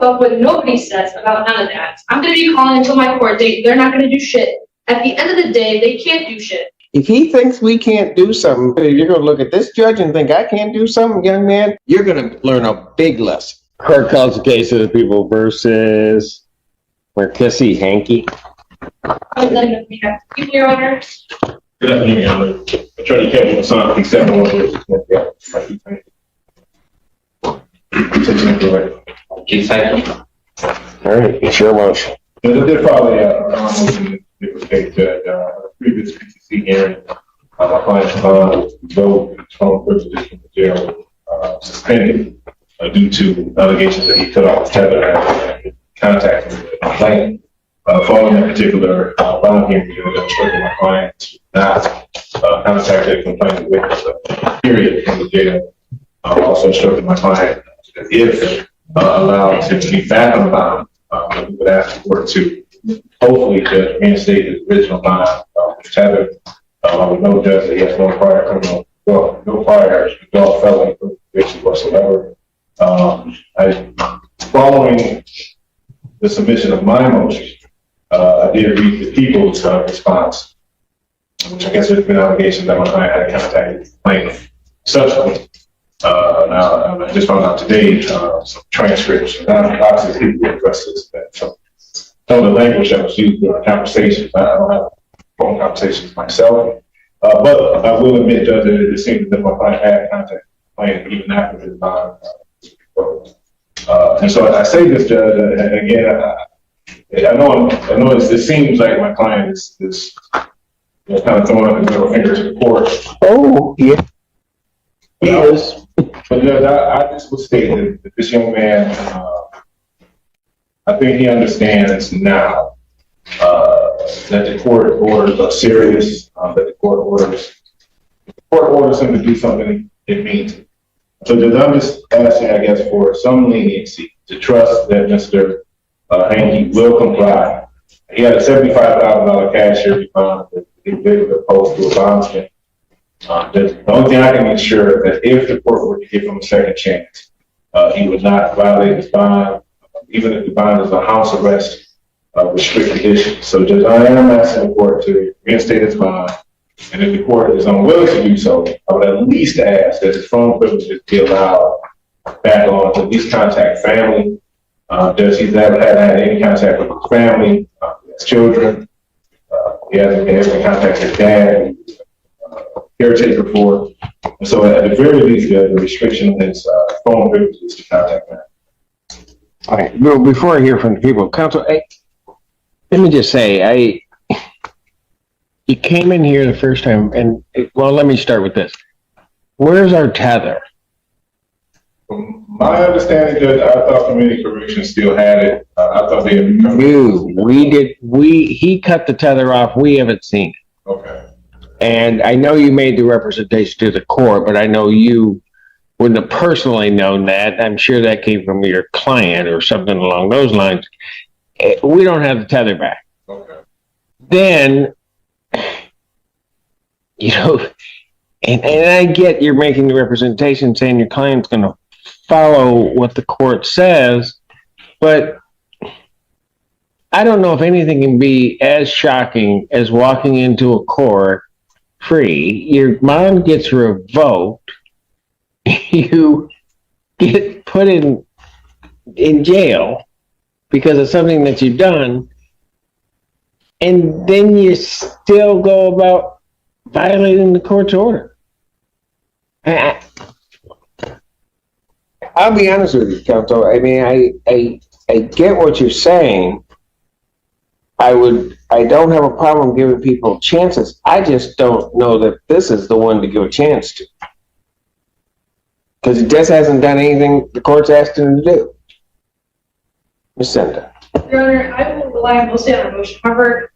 fuck up what nobody says about none of that. I'm going to be calling until my court date. They're not going to do shit. At the end of the day, they can't do shit. If he thinks we can't do something, you're going to look at this judge and think I can't do something, young man. You're going to learn a big lesson. Court calls the case of the people versus Marquesi Hankey. Your Honor. Good afternoon, Your Honor. Attorney Kevin Hassan, P7. All right, it's your motion. There did probably motion that was made to previous PCC hearing. My client's vote from privileges from the jail suspended due to allegations that he cut off his tether and contact with the complainant. Following that particular bond hearing, my client not contacted a complainant witness period from the jail. Also instructed my client that if allowed to be back on bond, we would ask the court to hopefully reinstate his original bond with tether. We know judge that he has no prior criminal, well, no prior adult felony conviction whatsoever. Following the submission of my motion, I did read the people's response, which I guess there's been allegations that my client had contacted the complainant subsequently. Now, I just found out today some transcripts. Obviously, people address this, but some of the language that was used during conversations. I don't have phone conversations myself, but I will admit, Judge, that it seems that my client had contacted the complainant even after his bond. And so I say this, Judge, and again, I know it seems like my client is kind of throwing up his middle finger to the court. Oh, yeah. He is. But Judge, I just would state that this young man, I think he understands now that the court orders are serious, that the court orders him to do something, it means it. So Judge, I'm just asking, I guess, for some leniency to trust that Mr. Hankey will comply. He had a $75,000 cashier bond that he did opposed to a bondsman. The only thing I can make sure that if the court were to give him a second chance, he would not violate his bond, even if the bond is a house arrest restricted issue. So Judge, I am asking the court to reinstate his bond, and if the court is unwilling to do so, I would at least ask that his phone privileges be allowed back on to at least contact family. Does he's never had any contact with his family, his children? He hasn't been able to contact his dad, caretaker for. And so at the very least, the restriction on his phone privileges to contact family. All right, well, before I hear from the people, counsel, let me just say, you came in here the first time, and well, let me start with this. Where's our tether? From my understanding, Judge, I thought community corrections still had it. I thought they had he cut the tether off. We haven't seen it. Okay. And I know you made the representation to the court, but I know you wouldn't have personally known that. I'm sure that came from your client or something along those lines. We don't have the tether back. Okay. Then, you know, and I get you're making the representation saying your client's going to follow what the court says, but I don't know if anything can be as shocking as walking into a court free. Your bond gets revoked. You get put in jail because of something that you've done, and then you still go about violating the court's order. I'll be honest with you, counsel. I mean, I get what you're saying. I don't have a problem giving people chances. I just don't know that this is the one to give a chance to. Because he just hasn't done anything the court's asked him to do. Ms. Senda. Your Honor, I will rely mostly on emotion. However,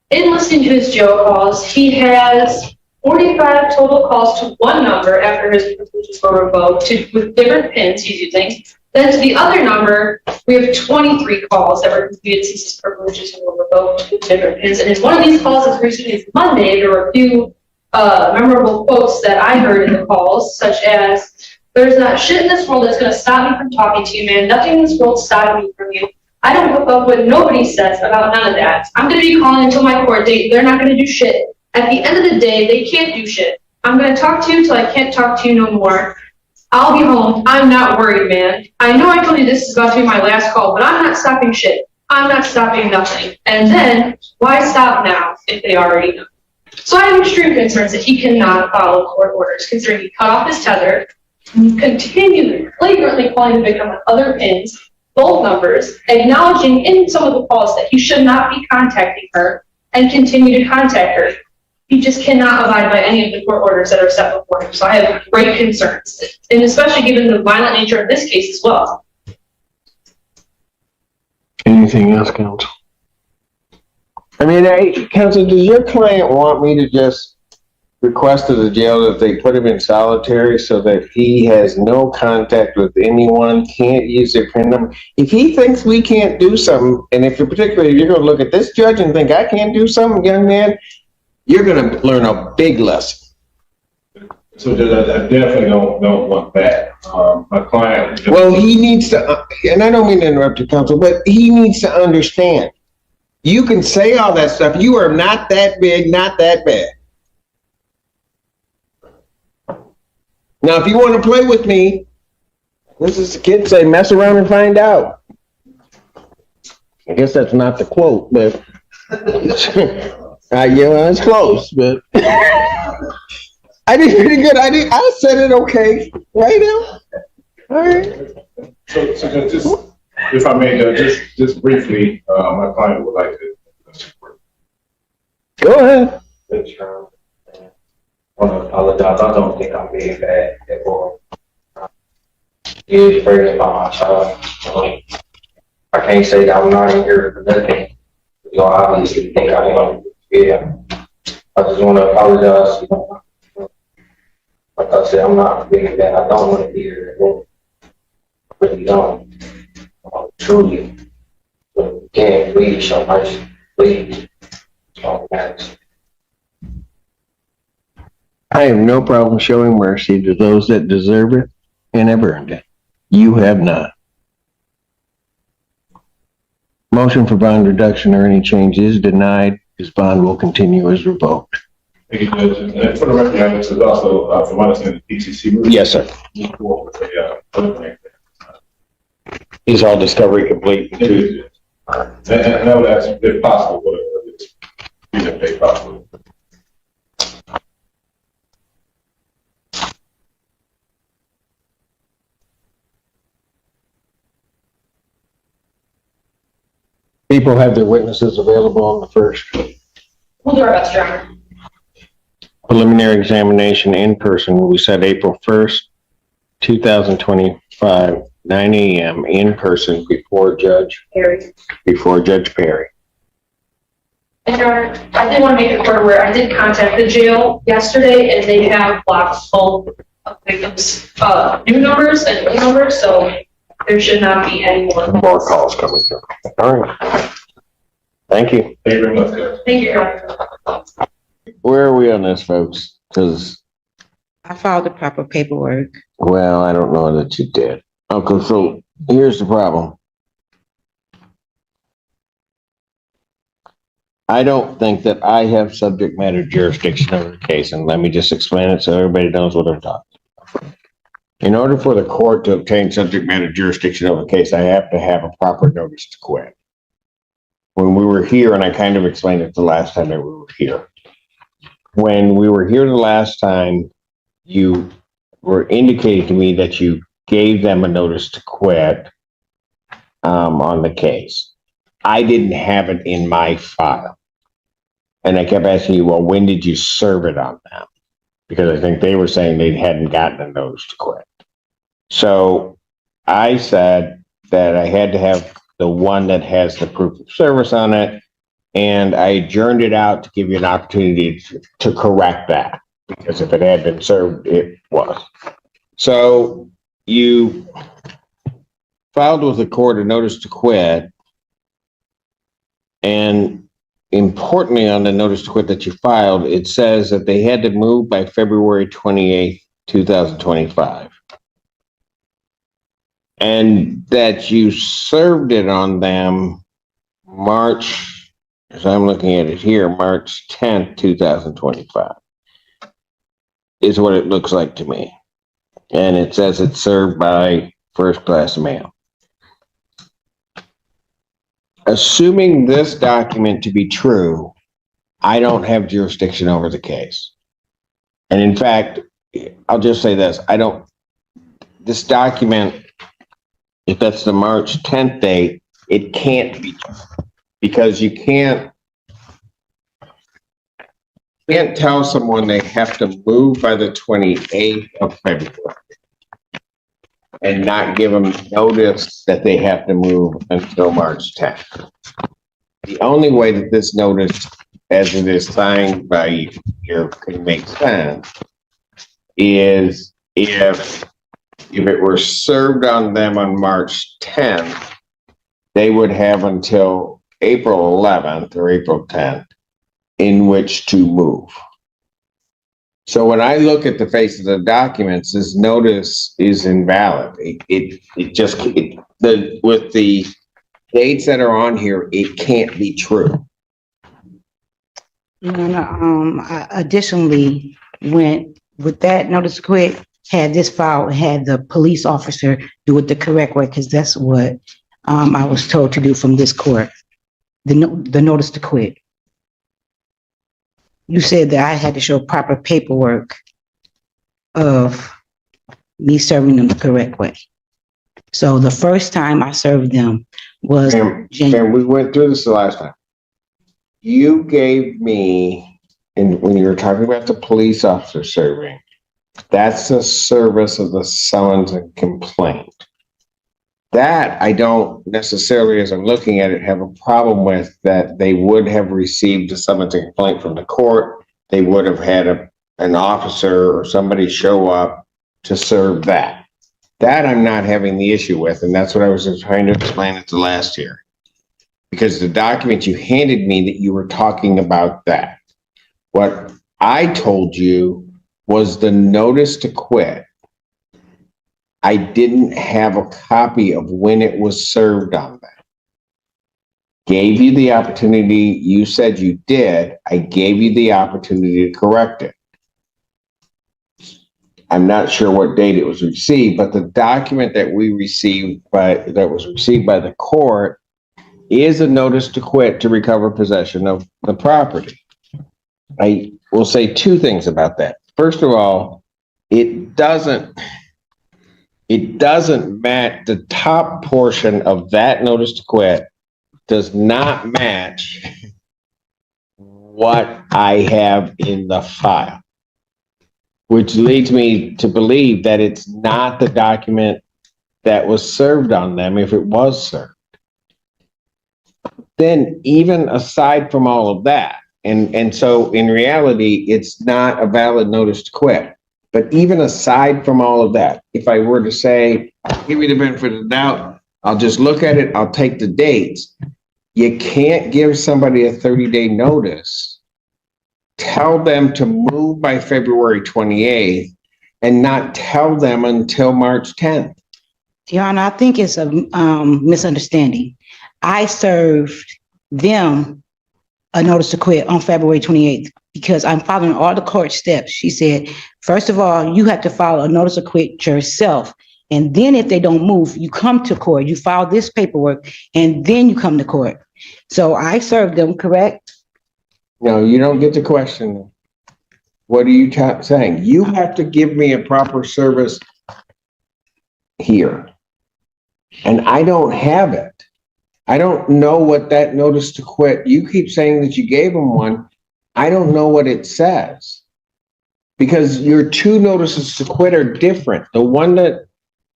in listening to his jail calls, he has 45 total calls to one number after his privileges were revoked with different pins he's using. Then to the other number, we have 23 calls that were completed since his privileges were revoked with different pins. And in one of these calls as recently as Monday, there were a few memorable quotes that I heard in the calls, such as, "There's not shit in this world that's going to stop me from talking to you, man. Nothing in this world stopping me from from you. I don't hook up what nobody says about none of that. I'm gonna be calling until my court date. They're not gonna do shit. At the end of the day, they can't do shit. I'm gonna talk to you till I can't talk to you no more. I'll be home. I'm not worried, man. I know I told you this is about to be my last call, but I'm not stopping shit. I'm not stopping nothing. And then, why stop now if they already know? So I have extreme concerns that he cannot follow court orders, considering he cut off his tether, continued flagrantly calling the victim on other pins, both numbers, acknowledging in some of the calls that he should not be contacting her, and continue to contact her. He just cannot abide by any of the court orders that are set before him. So I have great concerns, and especially given the violent nature of this case as well. Anything else, counsel? I mean, counsel, does your client want me to just request to the jail that they put him in solitary so that he has no contact with anyone, can't use their PIN number? If he thinks we can't do something, and if you're particularly, you're going to look at this judge and think I can't do something, young man, you're going to learn a big lesson. So I definitely don't want that. My client. Well, he needs to, and I don't mean to interrupt you, counsel, but he needs to understand. You can say all that stuff. You are not that big, not that bad. Now, if you want to play with me, this is the kids say, mess around and find out. I guess that's not the quote, but yeah, it's close, but I did pretty good. I said it okay. Right now? All right. So just, if I may, just briefly, my client would like to. Go ahead. I want to apologize. I don't think I'm being bad at all. You first about my child. I can't say that I'm not in here for nothing. You obviously think I am. Yeah. I just want to apologize. Like I said, I'm not being bad. I don't want to be here at all. I really don't. Truly. So, can't please show mercy. Please. So, matters. I have no problem showing mercy to those that deserve it and have earned it. You have not. Motion for bond reduction or any change is denied. His bond will continue as revoked. Thank you, Judge. And for the record, this is also, from my understanding, the PCC. Yes, sir. Is all discovery complete? And I would ask if possible, what it is, if possible. People have their witnesses available on the first. We'll do our best, Your Honor. Preliminary examination in person will be set April 1st, 2025, 9 a.m. in person before Judge Perry. And Your Honor, I did want to make it clear where I did contact the jail yesterday, and they have blocked both of victims' new numbers and old numbers, so there should not be any more calls coming through. All right. Thank you. Thank you very much, Judge. Thank you, Your Honor. Where are we on this, folks? Because, I filed the proper paperwork. well, I don't know that you did. Okay, so here's the problem. I don't think that I have subject matter jurisdiction over the case, and let me just explain it so everybody knows what I'm talking about. In order for the court to obtain subject matter jurisdiction over the case, I have to have a proper notice to quit. When we were here, and I kind of explained it the last time that we were here. When we were here the last time, you were indicating to me that you gave them a notice to quit on the case. I didn't have it in my file. And I kept asking you, well, when did you serve it on them? Because I think they were saying they hadn't gotten a notice to quit. So I said that I had to have the one that has the proof of service on it. And I adjourned it out to give you an opportunity to correct that. Because if it had been served, it was. So you filed with the court a notice to quit. And importantly, on the notice to quit that you filed, it says that they had to move by February 28th, 2025. and that you served it on them March, as I'm looking at it here, March 10th, 2025, is what it looks like to me. And it says it's served by first class mail. Assuming this document to be true, I don't have jurisdiction over the case. And in fact, I'll just say this, this document, if that's the March 10th date, it can't be true. Because you can't tell someone they have to move by the 28th of February and not give them notice that they have to move until March 10th. The only way that this notice, as it is signed by you, can make sense is if it were served on them on March 10th, they would have until April 11th or April 10th in which to move. So when I look at the face of the documents, this notice is invalid. With the dates that are on here, it can't be true. Additionally, went with that notice to quit, had this file, had the police officer do it the correct way, because that's what I was told to do from this court. The notice to quit. You said that I had to show proper paperwork of me serving them the correct way. So the first time I served them was January. And we went through this the last time. You gave me, and when you were talking about the police officer serving, that's the service of the summons and complaint. That I don't necessarily, as I'm looking at it, have a problem with, that they would have received a summons and complaint from the court. They would have had an officer or somebody show up to serve that. That I'm not having the issue with, and that's what I was just trying to explain at the last hearing. Because the document you handed me, that you were talking about that. What I told you was the notice to quit. I didn't have a copy of when it was served on that. Gave you the opportunity, you said you did, I gave you the opportunity to correct it. I'm not sure what date it was received, but the document that we received that was received by the court is a notice to quit to recover possession of the property. I will say two things about that. First of all, it doesn't match. The top portion of that notice to quit does not match what I have in the file, which leads me to believe that it's not the document that was served on them if it was served. Then even aside from all of that, and so in reality, it's not a valid notice to quit. But even aside from all of that, if I were to say, give me the benefit of the doubt, I'll just look at it, I'll take the dates. You can't give somebody a 30-day notice, tell them to move by February 28th, and not tell them until March 10th. Your Honor, I think it's a misunderstanding. I served them a notice to quit on February 28th because I'm following all the court steps. She said, first of all, you have to file a notice to quit yourself. And then if they don't move, you come to court, you file this paperwork, and then you come to court. So I served them, correct? No, you don't get to question them. What are you saying? You have to give me a proper service here. And I don't have it. I don't know what that notice to quit. You keep saying that you gave them one. I don't know what it says. Because your two notices to quit are different. The one that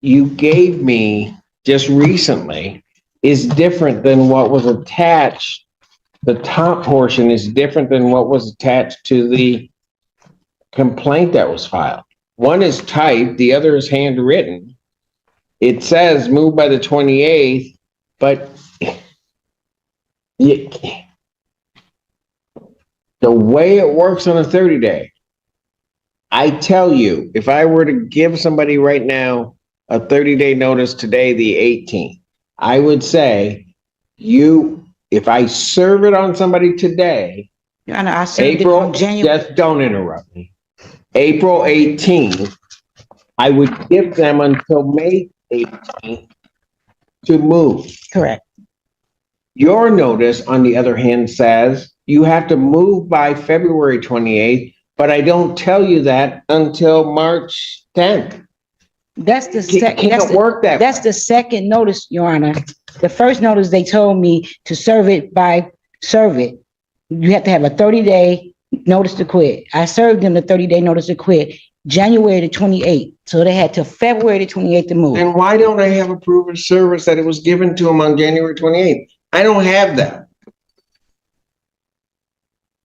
you gave me just recently is different than what was attached. The top portion is different than what was attached to the complaint that was filed. One is typed, the other is handwritten. It says move by the 28th, but the way it works on a 30-day, I tell you, if I were to give somebody right now a 30-day notice today, the 18th. I would say if I serve it on somebody today, Your Honor, I served it on January. just don't interrupt me. April 18th, I would give them until May 18th to move. Correct. Your notice, on the other hand, says you have to move by February 28th, but I don't tell you that until March 10th. That's the Can't work that way. That's the second notice, Your Honor. The first notice, they told me to serve it. You have to have a 30-day notice to quit. I served them the 30-day notice to quit January the 28th. So they had till February the 28th to move. And why don't I have a proof of service that it was given to them on January 28th? I don't have that.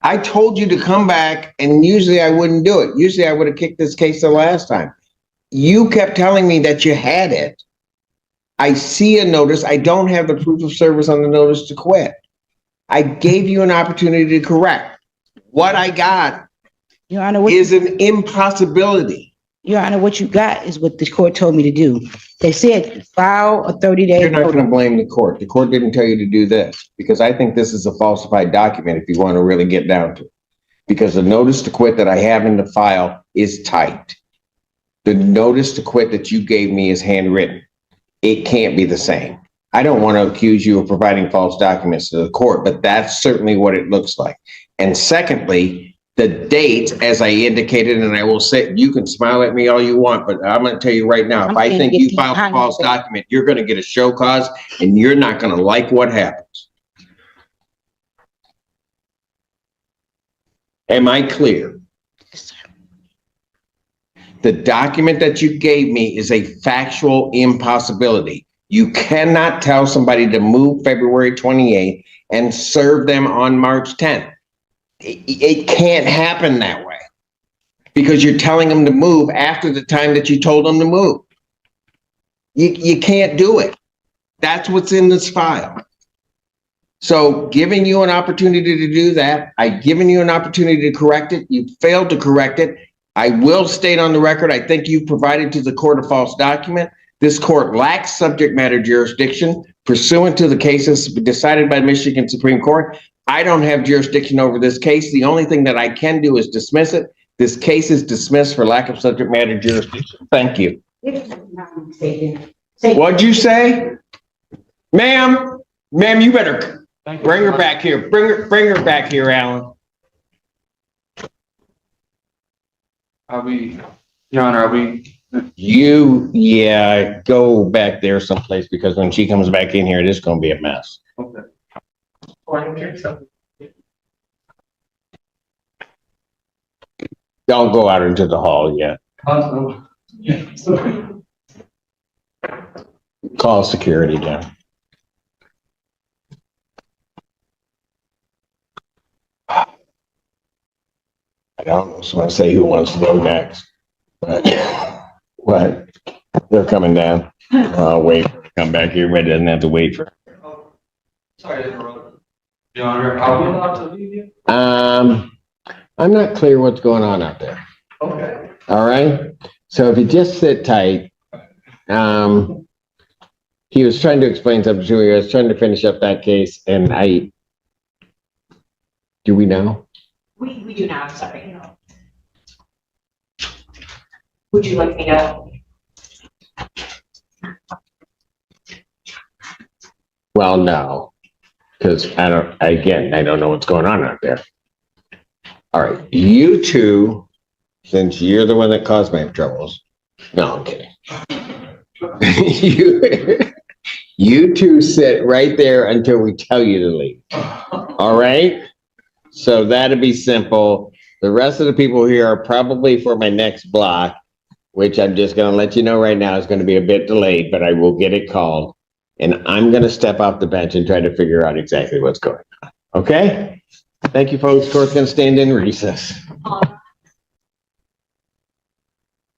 I told you to come back, and usually I wouldn't do it. Usually I would have kicked this case the last time. You kept telling me that you had it. I see a notice. I don't have the proof of service on the notice to quit. I gave you an opportunity to correct. What I got Your Honor, is an impossibility. Your Honor, what you got is what the court told me to do. They said file a 30-day. You're not going to blame the court. The court didn't tell you to do this, because I think this is a falsified document if you want to really get down to it. Because the notice to quit that I have in the file is typed. The notice to quit that you gave me is handwritten. It can't be the same. I don't want to accuse you of providing false documents to the court, but that's certainly what it looks like. And secondly, the dates, as I indicated, and I will say, you can smile at me all you want, but I'm going to tell you right now, if I think you filed a false document, you're going to get a show cause, and you're not going to like what happens. Am I clear? The document that you gave me is a factual impossibility. You cannot tell somebody to move February 28th and serve them on March 10th. It can't happen that way, because you're telling them to move after the time that you told them to move. You can't do it. That's what's in this file. So giving you an opportunity to do that, I've given you an opportunity to correct it. You failed to correct it. I will state on the record, I think you provided to the court a false document. This court lacks subject matter jurisdiction pursuant to the cases decided by the Michigan Supreme Court. I don't have jurisdiction over this case. The only thing that I can do is dismiss it. This case is dismissed for lack of subject matter jurisdiction. Thank you. What'd you say? Ma'am, you better bring her back here. Bring her back here, Alan. Your Honor, Yeah, go back there someplace, because when she comes back in here, it is going to be a mess. Okay. Don't go out into the hall yet. Call security down. I don't want to say who wants to go next, but what? They're coming down. I'll wait for her to come back here. Everybody doesn't have to wait for. sorry to interrupt. Your Honor, are we allowed to leave you? I'm not clear what's going on out there. Okay. All right. So if you just sit tight, he was trying to explain something to me. I was trying to finish up that case, and do we know? We do now, sorry. Would you like me to? Well, no, because I don't know what's going on out there. All right, you two, since you're the one that caused my troubles. No, I'm kidding. You two sit right there until we tell you to leave. All right? So that'd be simple. The rest of the people here are probably for my next block, which I'm just going to let you know right now is going to be a bit delayed, but I will get it called. And I'm going to step off the bench and try to figure out exactly what's going on. Okay? Thank you, folks. Court's going to stand in recess.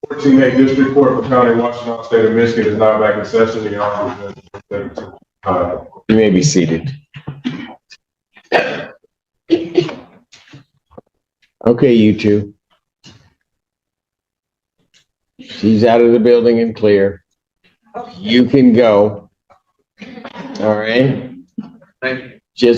14A District Court for County of Washington, State of Michigan is now back in session. The Honorable You may be seated. Okay, you two. She's out of the building and clear. You can go. All right? Thank you. Just